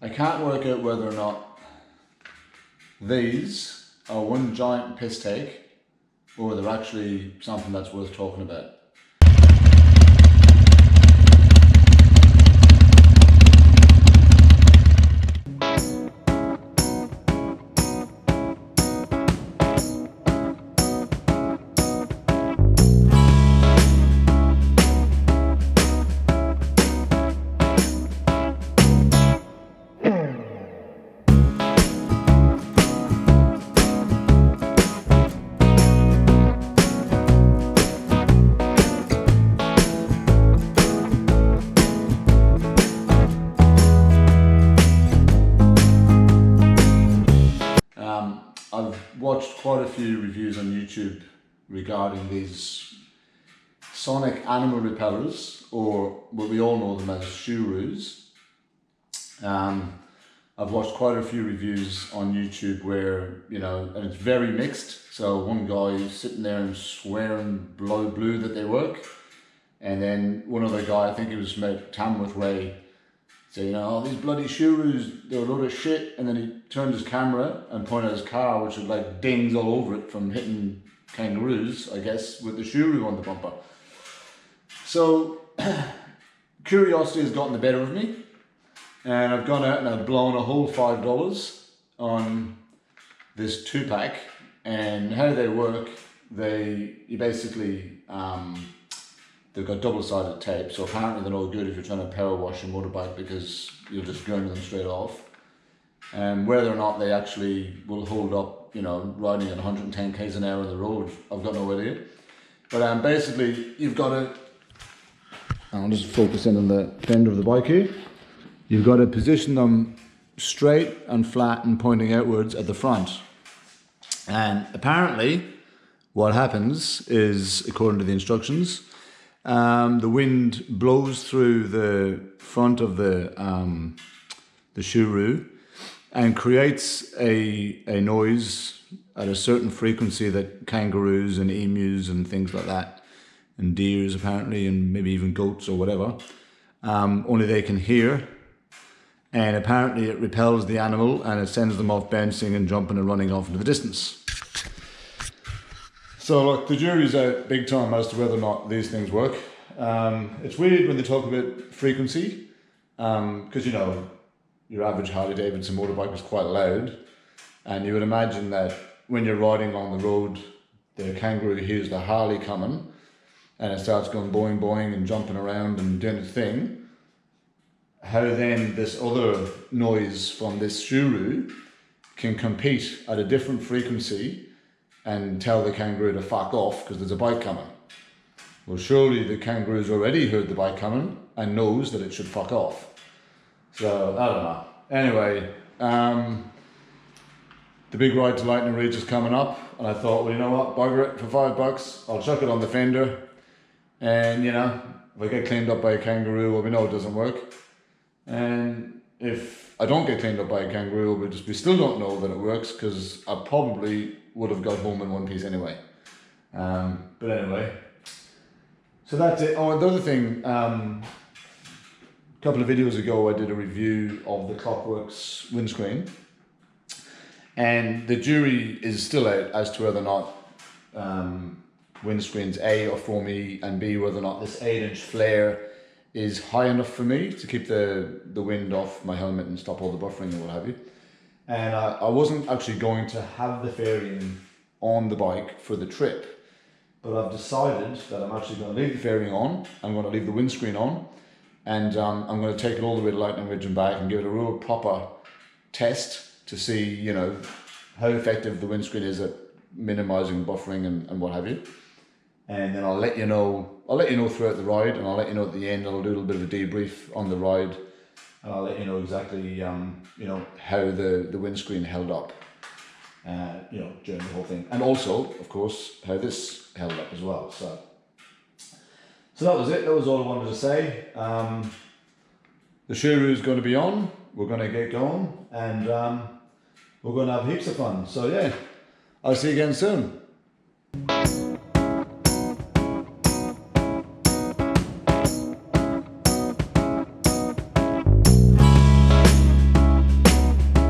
I can't work out whether or not these are one giant piss take or they're actually something that's worth talking about. I've watched quite a few reviews on YouTube regarding these Sonic Animal Repellers, or what we all know them as Shoo-Roos. I've watched quite a few reviews on YouTube where, you know, and it's very mixed. So one guy is sitting there and swearing blow blue that they work. And then one other guy, I think he was from Tamworth Way, so, you know, oh, these bloody Shoo-Roos, they're a load of shit. And then he turned his camera and pointed at his car, which had like dings all over it from hitting kangaroos, I guess, with the Shoo-Roo on the bumper. So, curiosity has gotten the better of me. And I've gone out and I've blown a whole $5 on this 2-pack. And how they work, you basically, they've got double-sided tape, so apparently they're no good if you're trying to power wash your motorbike because you'll just grind them straight off. And whether or not they actually will hold up, you know, riding at 110 k's an hour on the road, I've got no idea. But basically, you've got to, I'll just focus in on the fender of the bike here. You've got to position them straight and flat and pointing outwards at the front. And apparently, what happens is, according to the instructions, the wind blows through the front of the Shoo Roo and creates a noise at a certain frequency that kangaroos and emus and things like that, and deers apparently, and maybe even goats or whatever, only they can hear. And apparently it repels the animal and it sends them off bouncing and jumping and running off into the distance. So look, the jury's out big time as to whether or not these things work. It's weird when they talk about frequency, because you know, your average Harley Davidson motorbike is quite loud, and you would imagine that when you're riding on the road, the kangaroo hears the Harley coming, and it starts going boing boing and jumping around and doing its thing. How then this other noise from this Shoo Roo can compete at a different frequency and tell the kangaroo to fuck off because there's a bike coming. Well, surely the kangaroo's already heard the bike coming and knows that it should fuck off. So, I don't know. Anyway, the big ride to Lightning Ridge is coming up, and I thought, well, you know what, bugger it, for $5, I'll chuck it on the fender, and you know, if I get cleaned up by a kangaroo, well, we know it doesn't work. And if I don't get cleaned up by a kangaroo, we still don't know that it works, because I probably would have got home in one piece anyway. But anyway, so that's it. Oh, and the other thing, a couple of videos ago I did a review of the Klockwerks windscreen, and the jury is still out as to whether or not windscreens A are for me, and B, whether or not this 8-inch flare is high enough for me to keep the wind off my helmet and stop all the buffering and what have you. And I wasn't actually going to have the fairing on the bike for the trip, but I've decided that I'm actually going to leave the fairing on, I'm going to leave the windscreen on, and I'm going to take it all the way to Lightning Ridge and back and give it a real proper test to see, you know, how effective the windscreen is at minimizing buffering and what have you. And then I'll let you know throughout the ride, and I'll let you know at the end. I'll do a little bit of a debrief on the ride, and I'll let you know exactly, you know, how the windscreen held up, you know, during the whole thing. And also, of course, how this held up as well. So that was it. That was all I wanted to say. The Shoo Roo is going to be on. We're going to get going, and we're going to have heaps of fun. So yeah, I'll see you again soon.